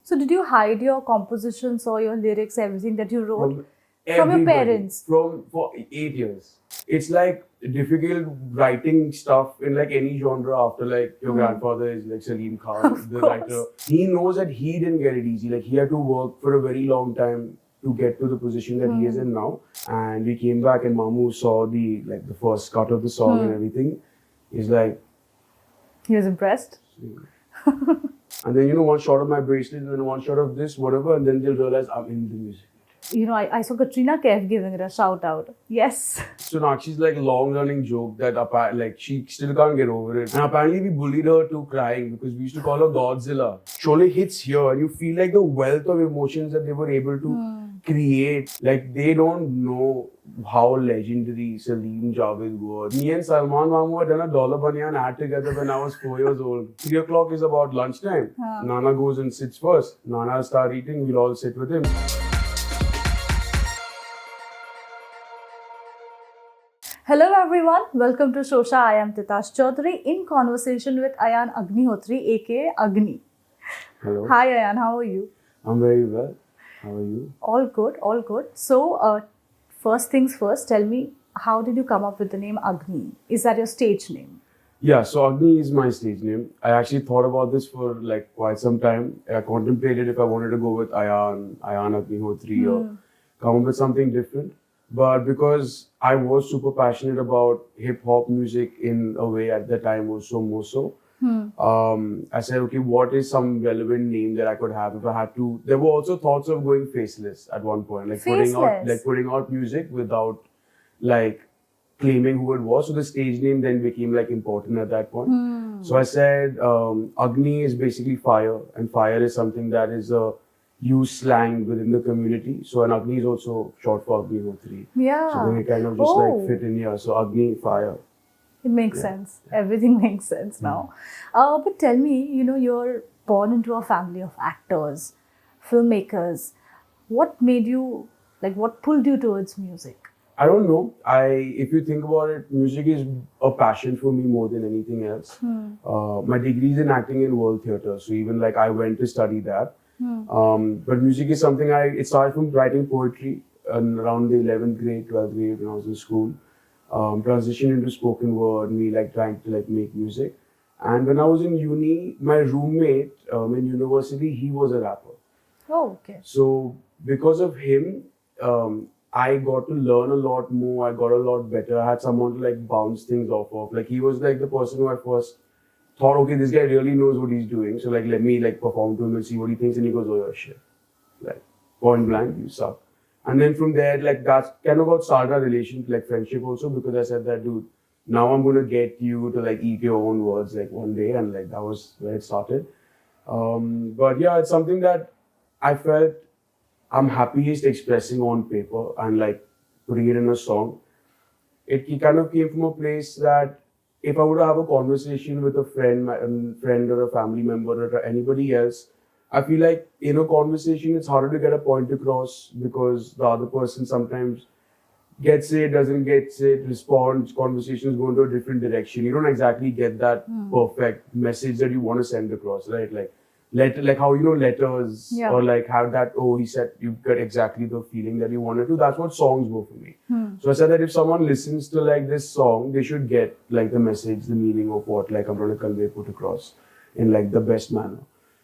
So did you hide your compositions or your lyrics, everything that you wrote from your everybody, parents? for 8 years. It's like difficult writing stuff in like any genre after like your grandfather is like Salim Khan, the writer. He knows that he didn't get it easy. Like he had to work for a very long time to get to the position that he is in now. And we came back and Mamu saw the first cut of the song and everything. He's like, He was impressed. and then one shot of my bracelet and then one shot of this, whatever, and then they'll realize I'm in the music. I saw Katrina Kaif giving it a shout out. Yes. Sonakshi's like long running joke that she still can't get over it. And apparently we bullied her to crying because we used to call her Godzilla. Surely hits here and you feel like the wealth of emotions that they were able to create. Like they don't know how legendary Salim Javed was. Me and Salman Khan had done a Dollar Banyan ad together when I was 4 years old. 3 o'clock is about lunchtime. Nana goes and sits first. Nana will start eating, we'll all sit with him. Hello everyone, welcome to Shosha. I am Titas Chowdhury in conversation with Ayaan Agnihotri, a.k.a. Agni. Hello. Hi Ayaan, how are you? I'm very well. How are you? All good, all good. So, first things first, tell me, how did you come up with the name Agni? Is that your stage name? Yeah, so Agni is my stage name. I actually thought about this for like quite some time. I contemplated if I wanted to go with Ayaan Agnihotri or come up with something different. But because I was super passionate about hip-hop music in a way at the time also more so, I said, okay, what is some relevant name that I could have if I had to? There were also thoughts of going faceless at one point, like putting out music without like claiming who it was. So the stage name then became like important at that point. So I said, Agni is basically fire, and fire is something that is a use slang within the community. So an Agni is also short for Agnihotri. Yeah. So then it kind of just like fit in here. So Agni, fire. It makes sense. Everything makes sense now. But tell me, you're born into a family of actors, filmmakers. What made you, what pulled you towards music? I don't know. If you think about it, music is a passion for me more than anything else. My degree is in acting and world theatre. So even like I went to study that. But music is something it started from writing poetry around the 11th grade, 12th grade when I was in school. Transitioned into spoken word, me like trying to like make music. And when I was in uni, my roommate in university, he was a rapper. Oh, okay. So because of him, I got to learn a lot more. I got a lot better. I had someone to like bounce things off of. Like he was like the person who I first thought, okay, this guy really knows what he's doing. So like, let me like perform to him and see what he thinks. And he goes, oh, you're shit. Like point blank, you suck. And then from there, like that's kind of what started our relationship, like friendship also, because I said that, dude, now I'm going to get you to like eat your own words like one day. And like that was where it started. But yeah, it's something that I felt I'm happiest expressing on paper and like putting it in a song. It kind of came from a place that if I were to have a conversation with a friend or a family member or anybody else, I feel like in a conversation, it's harder to get a point across because the other person sometimes gets it, doesn't get it, responds, conversations go into a different direction. You don't exactly get that perfect message that you want to send across, right? Like how letters or like how that, he said, you get exactly the feeling that you wanted to. That's what songs were for me. So I said that if someone listens to like this song, they should get like the message, the meaning of what like I'm trying to convey, put across in like the best manner.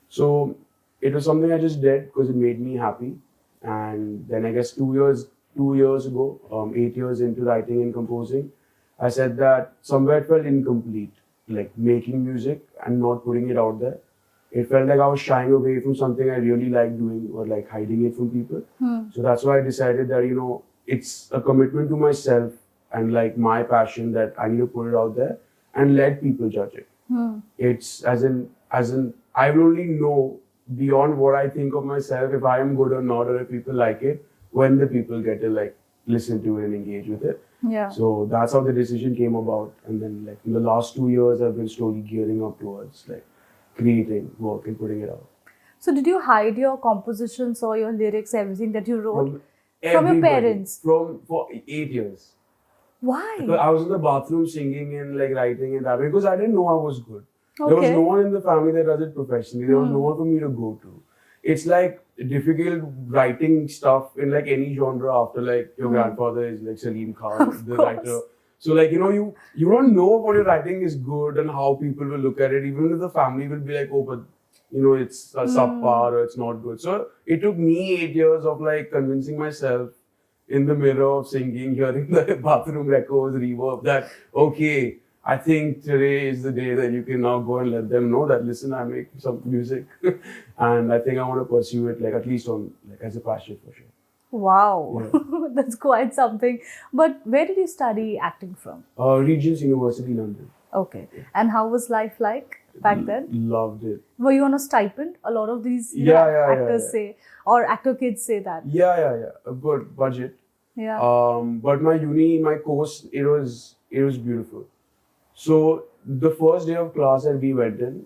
So it was something I just did because it made me happy. And then I guess 2 years ago, 8 years into writing and composing, I said that somewhere it felt incomplete, like making music and not putting it out there. It felt like I was shying away from something I really like doing or like hiding it from people. So that's why I decided that, it's a commitment to myself and like my passion that I need to put it out there and let people judge it. It's as in, I will only know beyond what I think of myself if I am good or not or if people like it when the people get to like listen to it and engage with it. Yeah. So that's how the decision came about. And then like in the last 2 years, I've been slowly gearing up towards like creating work and putting it out. So did you hide your compositions or your lyrics, everything that you wrote from your parents? For 8 years. Why? Because I was in the bathroom singing and like writing and that because I didn't know I was good. Okay. There was no one in the family that does it professionally. There was no one for me to go to. it's like difficult writing stuff in like any genre after like your grandfather is like Salim Khan, the writer. So like, you know, you don't know what your writing is good and how people will look at it. Even if the family will be like, oh, but you know, it's a subpar or it's not good. So it took me 8 years of like convincing myself in the mirror of singing, hearing the bathroom echoes, reverb that, okay, I think today is the day that you can now go and let them know that, listen, I make some music. And I think I want to pursue it like at least on like as a passion for sure. Wow, Yeah. that's quite something. But where did you study acting from? Regents University, London. Okay. And how was life like back then? Loved it. Were you on a stipend? A lot of these actors say, or actor kids say that. Yeah. A good budget. Yeah. But my course, it was beautiful. So the first day of class that we went in,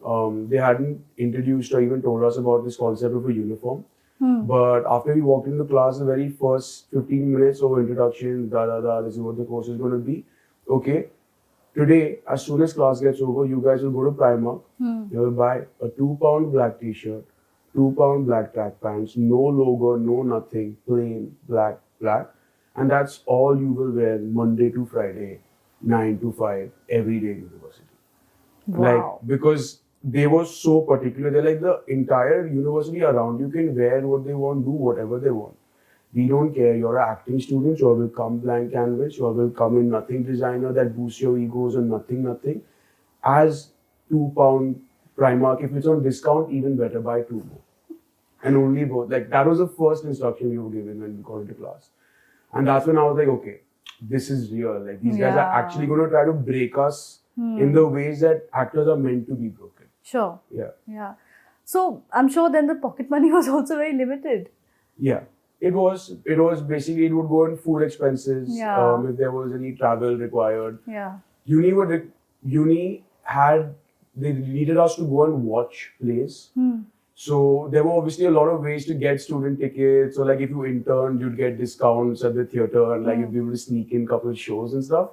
they hadn't introduced or even told us about this concept of a uniform. But after we walked into class, the very first 15 minutes of introduction, this is what the course is going to be. Okay, today, as soon as class gets over, you guys will go to Primark. You will buy a £2 black t-shirt, £2 black track pants, no logo, no nothing, plain black. And that's all you will wear Monday to Friday, 9 to 5, every day in university. Wow. Like, because they were so particular. They're like, the entire university around you can wear what they want, do whatever they want. We don't care. You're an acting student, you will come blank canvas, you will come in nothing designer that boosts your egos and nothing. As £2 Primark, if it's on discount, even better, buy 2 more. And only both. Like, that was the first instruction we were given when we got into class. And that's when I was like, okay, this is real. Like, these guys are actually going to try to break us in the ways that actors are meant to be broken. Sure. Yeah. So, I'm sure then the pocket money was also very limited. Yeah. It was basically, it would go in food expenses, if there was any travel required. Yeah. They needed us to go and watch plays. So there were obviously a lot of ways to get student tickets. So like if you interned, you'd get discounts at the theatre and like you'd be able to sneak in a couple of shows and stuff.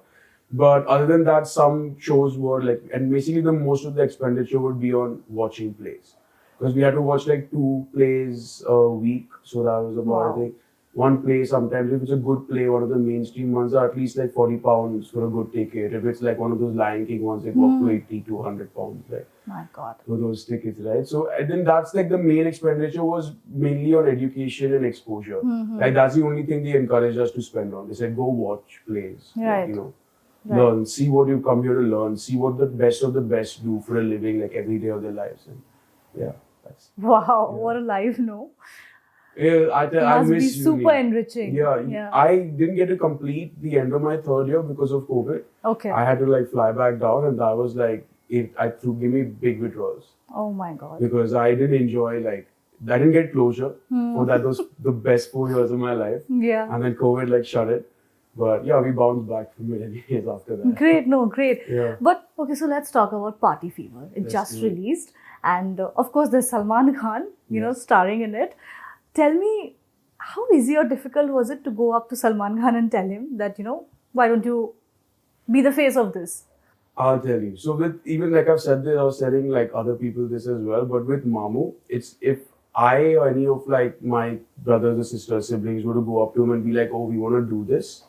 But other than that, some shows were like, and basically the most of the expenditure would be on watching plays. Because we had to watch like 2 plays a week. So that was about, I think, 1 play. Sometimes if it's a good play, one of the mainstream ones are at least like £40 for a good ticket. If it's like one of those Lion King ones, they go up to 80 to £100. Like, my God. For those tickets, right? So and then that's like the main expenditure was mainly on education and exposure. Like that's the only thing they encouraged us to spend on. They said, go watch plays. Right. Like, learn, see what you come here to learn, see what the best of the best do for a living, like every day of their lives. And wow, what a life, no? Yeah, I must miss be super enriching. Yeah, I didn't get to complete the end of my 3rd year because of COVID. Okay. I had to like fly back down, and that was like, gave me big withdrawals. Oh my God. Because I did enjoy, like, I didn't get closure. That was the best 4 years of my life. Yeah. And then COVID like shut it. But yeah, we bounced back from it anyways after that. Great. Yeah. But okay, so let's talk about Party Fever. It just released. And of course, there's Salman Khan, you know, starring in it. Tell me, how easy or difficult was it to go up to Salman Khan and tell him that, you know, why don't you be the face of this? I'll tell you. So with, even like I've said this, I was telling like other people this as well, but with Mamu, it's if I or any of like my brothers or sisters, siblings were to go up to him and be like, oh, we want to do this,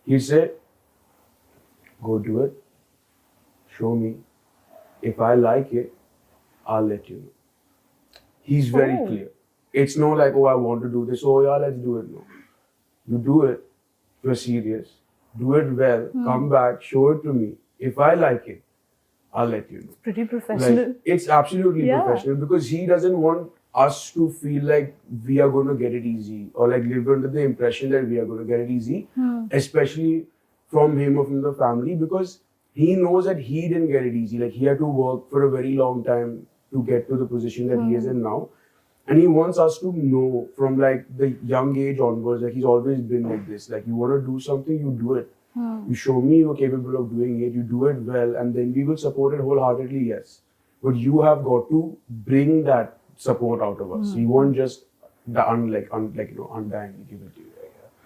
he'd say, go do it, show me. If I like it, I'll let you know. He's very clear. It's no like, oh, I want to do this, oh yeah, let's do it. No. You do it, you're serious, do it well, come back, show it to me. If I like it, I'll let you know. It's pretty professional. Like, it's absolutely professional because he doesn't want us to feel like we are going to get it easy or like live under the impression that we are going to get it easy, especially from him or from the family, because he knows that he didn't get it easy. Like he had to work for a very long time to get to the position that he is in now. And he wants us to know from like the young age onwards, like he's always been like this. Like you want to do something, you do it. You show me you're capable of doing it, you do it well, and then we will support it wholeheartedly, yes. But you have got to bring that support out of us. We won't just undyingly give it to you.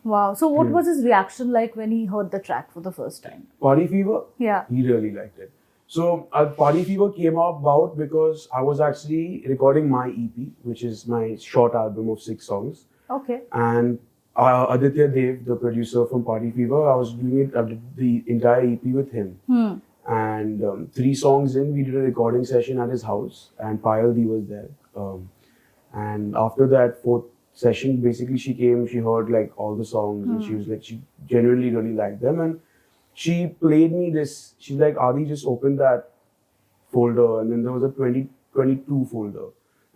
Wow. So what was his reaction like when he heard the track for the first time? Party Fever? Yeah. He really liked it. So Party Fever came about because I was actually recording my EP, which is my short album of 6 songs. Okay. And Aditya Dev, the producer from Party Fever, I was doing it, I did the entire EP with him. And 3 songs in, we did a recording session at his house, and Payal Di was there. And after that 4th session, basically she came, she heard like all the songs, and she was like, she genuinely really liked them. And she played me this, she's like, Adi, just open that folder. And then there was a 2022 folder.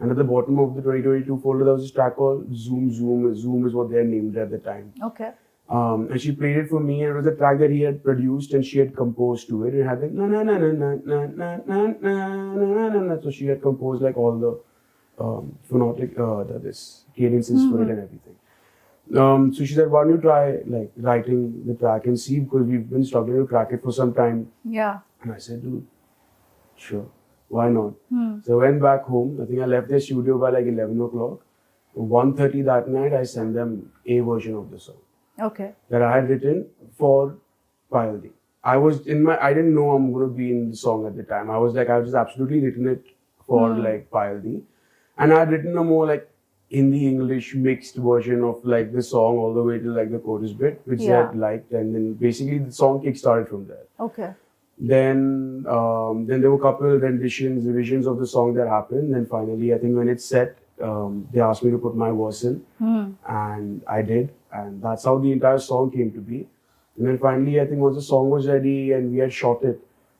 And at the bottom of the 2022 folder, there was this track called Zoom Zoom. Zoom is what they named it at the time. Okay. And she played it for me, and it was a track that he had produced and she had composed to it. It had like na na na na na na na na na na na. So she had composed like all the phonetic, this cadences for it and everything. So she said, why don't you try like writing the track and see, because we've been struggling to crack it for some time. Yeah. And I said, dude, sure, why not? So I went back home. I think I left their studio by like 11 o'clock. 1:30 that night, I sent them a version of the song. Okay. That I had written for Payal Di. I didn't know I'm going to be in the song at the time. I was just absolutely written it for like Payal Di. And I had written a more like Hindi English mixed version of like the song all the way to like the chorus bit, which they had liked. And then basically the song kick-started from there. Okay. Then there were a couple revisions of the song that happened. Then finally, I think when it's set, they asked me to put my verse in, and I did, and that's how the entire song came to be. And then finally, I think once the song was ready and we had shot it,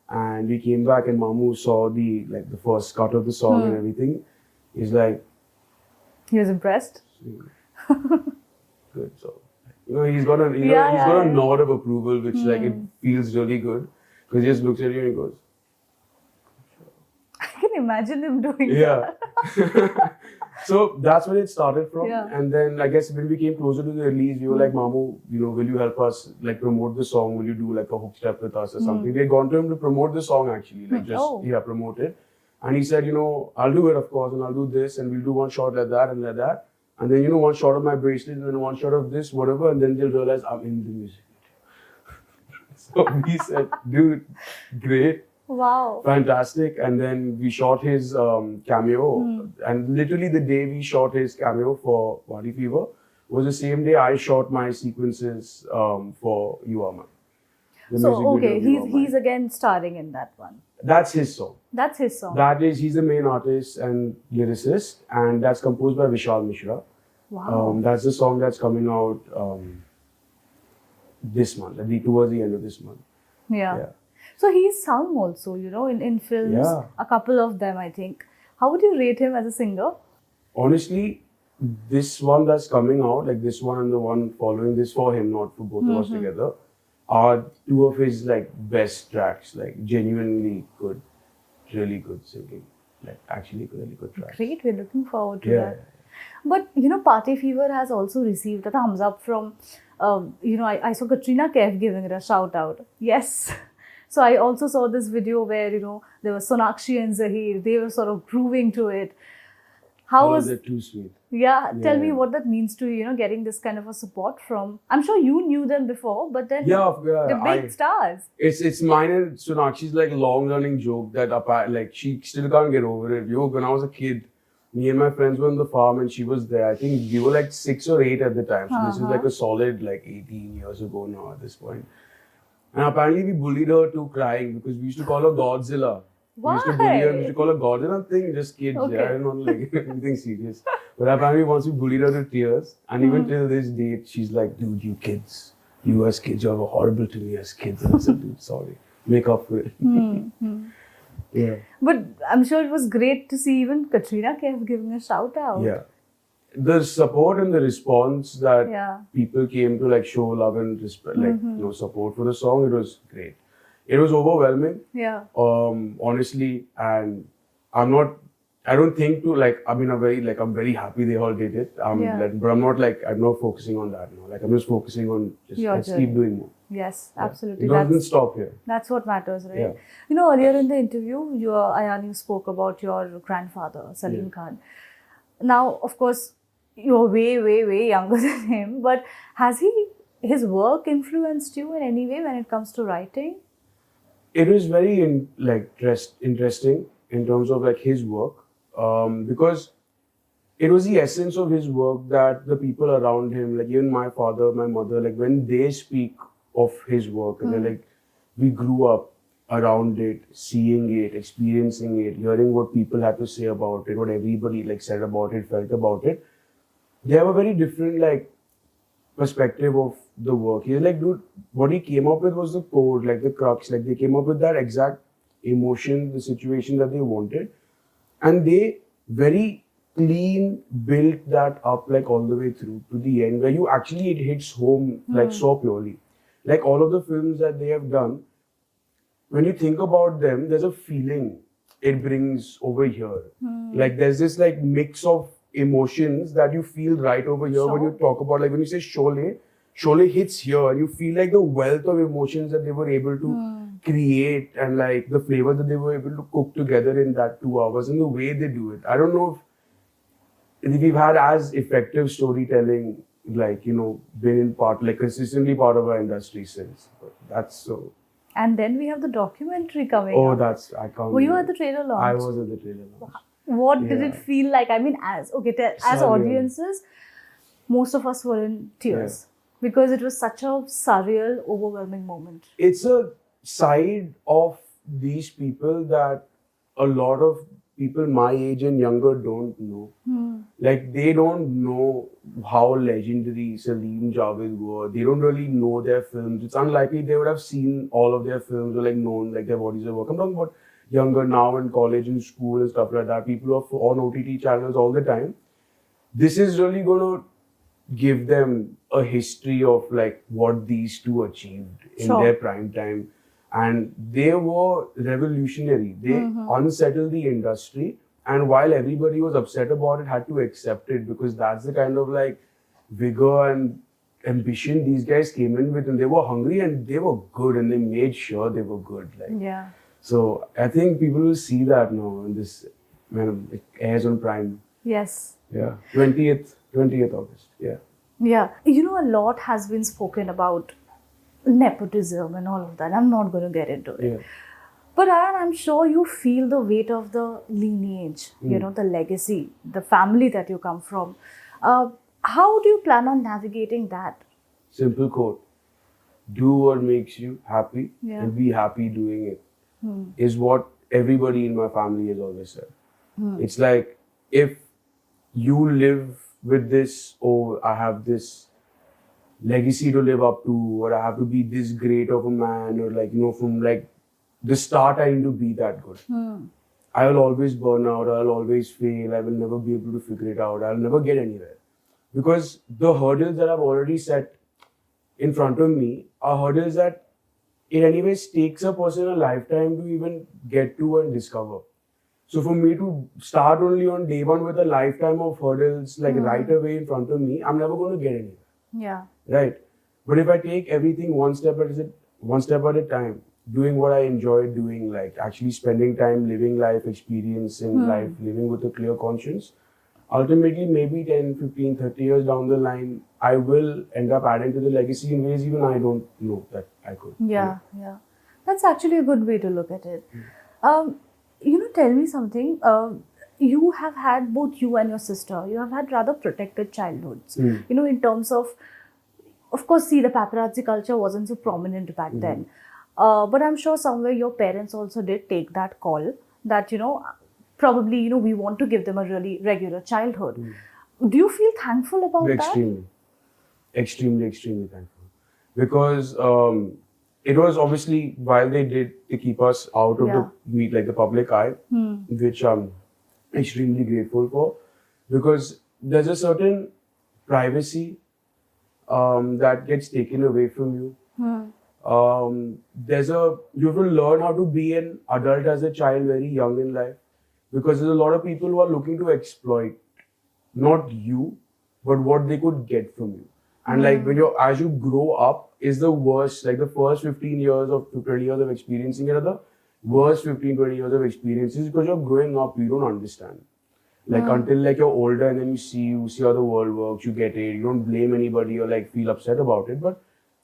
and we came back and Mamu saw the first cut of the song and everything, he's like, he was impressed. Good. So he's got a nod of approval, which like it feels really good, because he just looks at you and he goes. I can imagine him doing that. So that's where it started from. Yeah. And then I guess when we came closer to the release, we were like, Mamu, will you help us like promote the song? Will you do like a hook step with us or something? We had gone to him to promote the song actually, like promote it. And he said, I'll do it of course, and I'll do this, and we'll do one shot like that and like that. And then, one shot of my bracelet, and then one shot of this, whatever, and then they'll realize I'm in the music video. So we said, dude, great. Wow. Fantastic. And then we shot his cameo. And literally the day we shot his cameo for Party Fever was the same day I shot my sequences for You Are Mine. So, okay, he's again starring in that one. That's his song. That's his song. He's the main artist and lyricist, and that's composed by Vishal Mishra. Wow. That's the song that's coming out this month, towards the end of this month. Yeah. So he's sung also, in films, a couple of them, I think. How would you rate him as a singer? Honestly, this one that's coming out, like this one and the one following this for him, not for both of us together, are 2 of his like best tracks, like genuinely good, really good singing, like actually really good tracks. Great, we're looking forward to that. But Party Fever has also received a thumbs up from, I saw Katrina Kaif giving it a shout out. Yes. So I also saw this video where, there was Sonakshi and Zahir, they were sort of grooving to it. How was it too sweet? Yeah, tell me what that means to you, getting this kind of a support from, I'm sure you knew them before, but then the big stars. It's mine and Sonakshi's like long running joke that like she still can't get over it. When I was a kid, me and my friends were on the farm and she was there. I think we were like 6 or 8 at the time. So this is like a solid like 18 years ago now at this point. And apparently we bullied her to crying because we used to call her Godzilla. Why? We used to bully her, we used to call her Godzilla thing, just kids, not like anything serious. But apparently once we bullied her to tears, and even till this date, she's like, dude, you kids, you as kids, you're horrible to me as kids. And I said, dude, sorry, make up for it. Yeah. But I'm sure it was great to see even Katrina Kaif giving a shout out. Yeah. The support and the response that people came to like show love and respect, like support for the song, it was great. It was overwhelming. Yeah. Honestly, and I don't think to like. I mean, I'm very happy they all did it. But I'm not focusing on that now. Like I'm just focusing on let's keep doing more. Yes, absolutely. It doesn't stop here. That's what matters, right? Yeah. Earlier in the interview, Ayaan, you spoke about your grandfather, Salim Khan. Now, of course, you're way, way, way younger than him, but has his work influenced you in any way when it comes to writing? It was very interesting in terms of like his work, because it was the essence of his work that the people around him, like even my father, my mother, like when they speak of his work, and they're like, we grew up around it, seeing it, experiencing it, hearing what people had to say about it, what everybody like said about it, felt about it. They have a very different like perspective of the work. He's like, dude, what he came up with was the code, like the crux. Like they came up with that exact emotion, the situation that they wanted, and they very clean built that up like all the way through to the end, where you actually it hits home like so purely. Like all of the films that they have done, when you think about them, there's a feeling it brings over here. Like there's this like mix of emotions that you feel right over here when you talk about, like when you say Sholay, Sholay hits here and you feel like the wealth of emotions that they were able to create, and like the flavor that they were able to cook together in that 2 hours, and the way they do it. I don't know if we've had as effective storytelling, like, you know, been in part, like consistently part of our industry since. But that's so. And then we have the documentary coming Oh, up. that's, I can't. Were you at the trailer launch? I was at the trailer launch. What did it feel like? I mean, as Surreal. audiences, most of us were in tears because it was such a surreal, overwhelming moment. It's a side of these people that a lot of people my age and younger don't know. Like they don't know how legendary Salim Javed were. They don't really know their films. It's unlikely they would have seen all of their films or like known like their bodies of work. I'm talking about younger now in college and school and stuff like that. People are on OTT channels all the time. This is really going to give them a history of like what these two achieved in their prime time. And they were revolutionary. They unsettled the industry. And while everybody was upset about it, had to accept it, because that's the kind of like vigor and ambition these guys came in with. And they were hungry and they were good, and they made sure they were good. Like, so I think people will see that now in this, when it airs on Prime. Yes. Yeah. 20th August. Yeah. Yeah. You know, a lot has been spoken about nepotism and all of that. I'm not going to get into it. Yeah. But Ayaan, I'm sure you feel the weight of the lineage, you know, the legacy, the family that you come from. How do you plan on navigating that? Simple quote. Do what makes you happy and be happy doing it. Is what everybody in my family has always said. It's like, if you live with this, oh, I have this legacy to live up to, or I have to be this great of a man, or like, you know, from like the start I need to be that good. I will always burn out, I will always fail, I will never be able to figure it out, I will never get anywhere. Because the hurdles that I've already set in front of me are hurdles that it anyways takes a person a lifetime to even get to and discover. So for me to start only on day one with a lifetime of hurdles like right away in front of me, I'm never going to get anywhere. Yeah. Right. But if I take everything one step at a time, doing what I enjoy doing, like actually spending time living life, experiencing life, living with a clear conscience, ultimately maybe 10, 15, 30 years down the line, I will end up adding to the legacy in ways even I don't know that I could. Yeah. That's actually a good way to look at it. You know, tell me something. You have had, both you and your sister, you have had rather protected childhoods. You know, in terms of course, see, the paparazzi culture wasn't so prominent back then. But I'm sure somewhere your parents also did take that call that, you know, probably, you know, we want to give them a really regular childhood. Do you feel thankful about that? Extremely thankful. Because it was obviously, while they did to keep us out of the public eye, which I'm extremely grateful for, because there's a certain privacy that gets taken away from you. You have to learn how to be an adult as a child very young in life, because there's a lot of people who are looking to exploit not you, but what they could get from you. And like as you grow up is the worst, like the first 15 years of 20 years of experiencing it are the worst 15, 20 years of experiences, because you're growing up, you don't understand. Like until like you're older and then you see how the world works, you get it, you don't blame anybody or like feel upset about it. But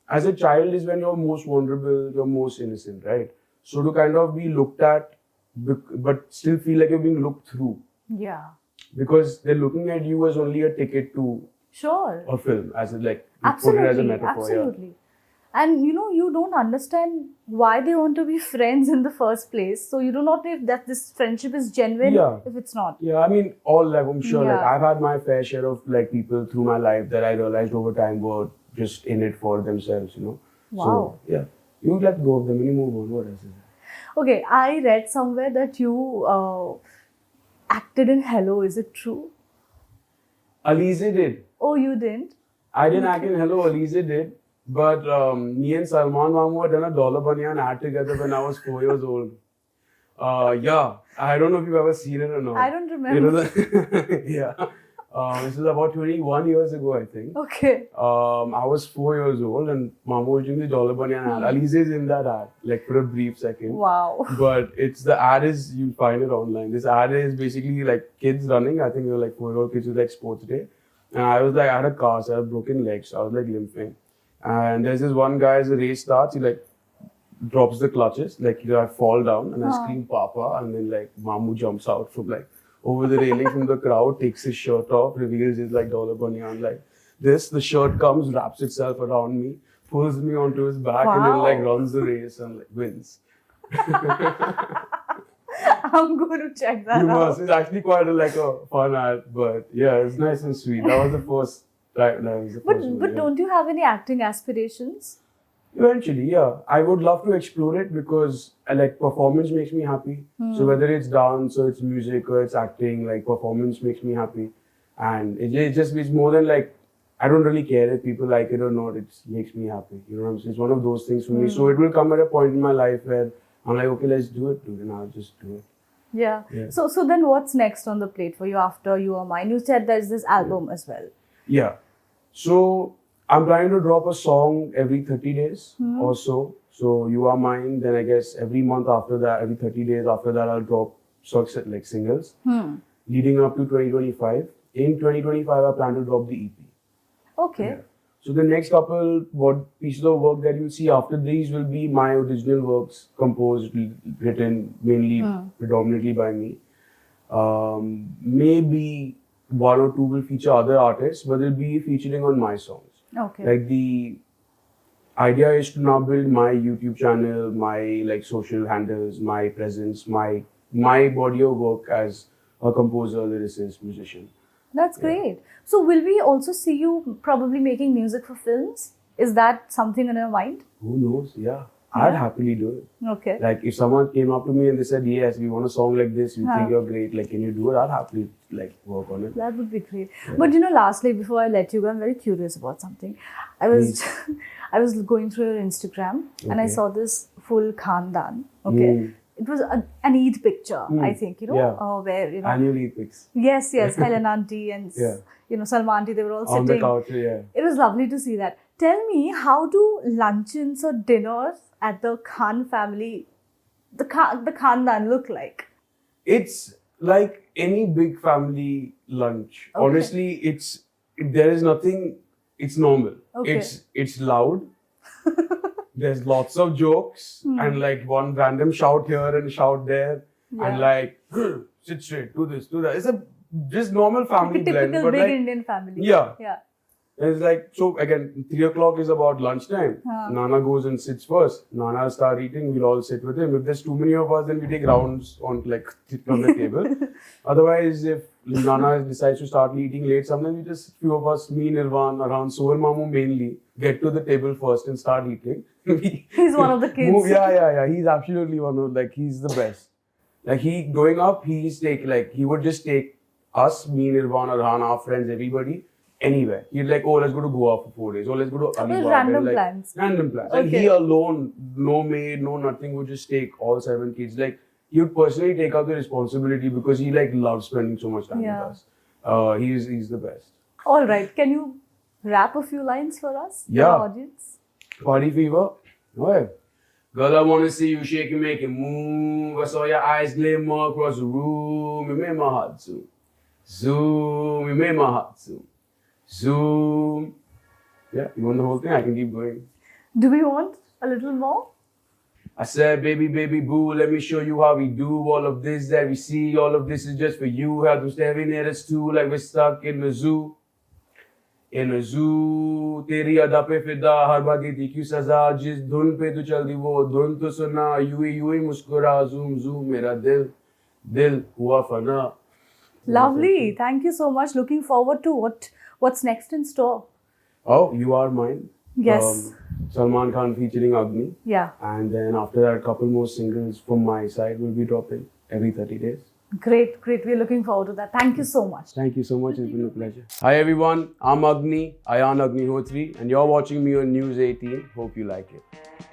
as a child is when you're most vulnerable, you're most innocent, right? So to kind of be looked at, but still feel like you're being looked through. Yeah. Because they're looking at you as only a ticket to Sure. a film, as a, like, Absolutely. put it as a metaphor. Absolutely. And you don't understand why they want to be friends in the first place. So you do not know if that this friendship is genuine, if it's not. Yeah, I mean, all, like, I'm sure, like, Yeah. I've had my fair share of, like, people through my life that I realized over time were just in it for themselves, Wow. So, yeah, you let go of them and you move on. What else is there? Okay, I read somewhere that you acted in Hello. Is it true? Alizeh did. Oh, you didn't? I didn't act in Hello, Alizeh did. But me and Salman Khan had done a Dollar Banyan ad together when I was 4 years old. Yeah, I don't know if you've ever seen it or not. I don't remember. Yeah. This was about 21 years ago, I think. Okay. I was 4 years old and Mamu was doing the Dollar Banyan ad. Alizeh is in that ad, like, for a brief second. Wow. But the ad is, you'll find it online. This ad is basically like kids running. I think they were like 4-year-old kids with like sports day. And I was like, I had a cast, I had broken legs. I was like limping. And there's this one guy, as the race starts, he like drops the clutches, like, I fall down and I scream Papa, and then like Mamu jumps out from like over the railing from the crowd, takes his shirt off, reveals his like Dollar Banyan like this. The shirt comes, wraps itself around me, pulls me onto his back, and then like runs the race and like wins. I'm going to check that You out. must. It's actually quite a fun ad, but yeah, it's nice and sweet. That was the first. That was the first one, But don't you have any acting aspirations? Eventually, yeah. I would love to explore it because like performance makes me happy. So whether it's dance or it's music or it's acting, like performance makes me happy. And it's more than like, I don't really care if people like it or not. It makes me happy. You know what I'm saying? It's one of those things for me. So it will come at a point in my life where I'm like, okay, let's do it, dude. And I'll just do it. Yeah. So then what's next on the plate for you after You Are Mine? You said there's this album as well. Yeah. So I'm trying to drop a song every 30 days or so. So You Are Mine, then I guess every month after that, every 30 days after that, I'll drop songs like singles. Leading up to 2025. In 2025, I plan to drop the EP. Okay. Yeah. So the next couple pieces of work that you see after these will be my original works, composed, written mainly, predominantly by me. Maybe one or two will feature other artists, but they'll be featuring on my songs. Okay. Like the idea is to now build my YouTube channel, my like social handles, my presence, my body of work as a composer, lyricist, musician. That's great. So will we also see you probably making music for films? Is that something in your mind? Who knows? Yeah. I'd happily do it. Okay. Like if someone came up to me and they said, yes, we want a song like this, we think you're great, like can you do it? I'd happily like work on it. That would be great. Yeah. But lastly, before I let you go, I'm very curious about something. I was I was going through your Instagram and I saw this full Khandan. Okay. It was an Eid picture, I think, where, Annual Eid pics. Yes, Helen auntie and, Salman auntie, they were all sitting. On the couch, yeah. It was lovely to see that. Tell me, how do luncheons or dinners at the Khan family, the Khandan look like? It's like any big family lunch. Okay. Honestly, there is nothing, it's normal. Okay. It's loud. There's lots of jokes and like one random shout here and shout there and like sit straight, do this, do that. It's a just normal family like a blend. Typical big Indian family. Yeah. Yeah. It's like, so again, 3 o'clock is about lunchtime. Nana goes and sits first. Nana will start eating, we'll all sit with him. If there's too many of us, then we take rounds on the table. Otherwise, if Nana decides to start eating late, sometimes we just, few of us, me, Nirvan, around Sohail Mamu mainly, get to the table first and start eating. He's one of the kids. Yeah. He's absolutely one of, he's the best. Like growing up, he would just take us, me, Nirvan, Arhan, our friends, everybody, anywhere. He'd like, oh, let's go to Goa for 4 days. Or let's go to Alvira. Random plans. Random plans. Okay. And he alone, no maid, no nothing, would just take all 7 kids. Like, he would personally take out the responsibility because he loves spending so much time with us. He's the best. All right. Can you rap a few lines for us? Yeah. For our audience? Party fever? Okay. Girl, I wanna see you shake and make it move. I saw your eyes glimmer across the room. You made my heart zoom. Zoom. You made my heart zoom. Zoom. Yeah, you want the whole thing? I can keep going. Do we want a little more? I said, baby, baby, boo, let me show you how we do all of this that we see. All of this is just for you. How to stay near us too, like we're stuck in the zoo. In a zoo, तेरी अदा पे फिदा हर बात दी थी क्यों सजा जिस धुन पे तू चल दी वो धुन तो सुना यूं ही मुस्कुरा zoom zoom मेरा दिल हुआ फना. Lovely. Thank you so much. Looking forward to what's next in store. Oh, You Are Mine. Yes. Salman Khan featuring Agni. Yeah. And then after that, a couple more singles from my side will be dropping every 30 days. Great, great. We're looking forward to that. Thank you so much. Thank you so much. It's been a pleasure. Hi everyone. I'm Agni, Ayaan Agnihotri, and you're watching me on News 18. Hope you like it.